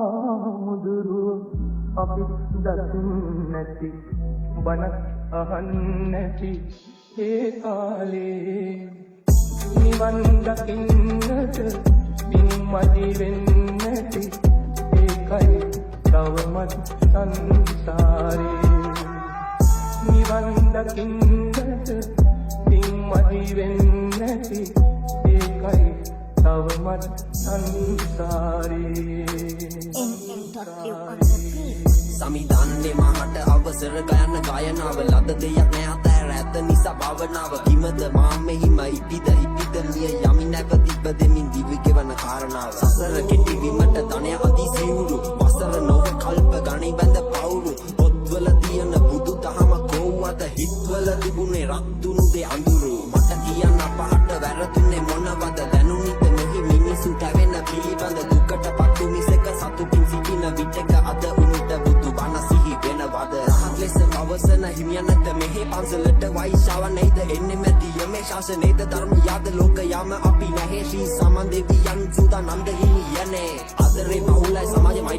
බුදුහාමුදුරුව අපි දකින්නේ නැති බණක් අහන්නේ නැති ඒ කාලේ නිවන් දකින්නට පින්මදි වෙන්නේ නැති ඒකයි තවමත් සංසාරේ නිවන් දකින්නට පින්මදි වෙන්නේ නැති ඒකයි තවමත් සංසාරේ සමිදන්නේ මහට අවසර ගයන ගායනාව ලද දෙයක් නෑ අතෑර ඇත නිසා භාවනාව කිමද මා මෙහිම ඉපිද මිය යමි නැව තිබ දෙමින් දිවි ගෙවන කාරණාව සසර කෙටි වීමට ධනය අධි සිවුරු වසර නොව කල්ප ගණි බැඳ පවුරු පොත්වල තියෙන බුදු දහම කෝවත හිත්වල තිබුණේ රත්තුණු දේ අඳුරු මට කියන්න අපහට වැරදුනේ මොනවද දැනුනිත මෙහි මිනිසු කැවෙන පිළිබඳ දුකට පත්තු මිසක සතුටින් සිටින විටක අද උන්ට බුදු බණ සිහි වෙනවද රහත් ලෙස අවසන හිමියනට මෙහි පන්සලට වෛශාව නේද එන්නේ මැදිය මේ ශාසනේද ධර්ම යාද ලෝක යාම අපි නැහැ ශ්‍රී සමන් දෙවියන් සූදානම් දෙහිමියනේ ආදරේ බහුලයි සමාජමයි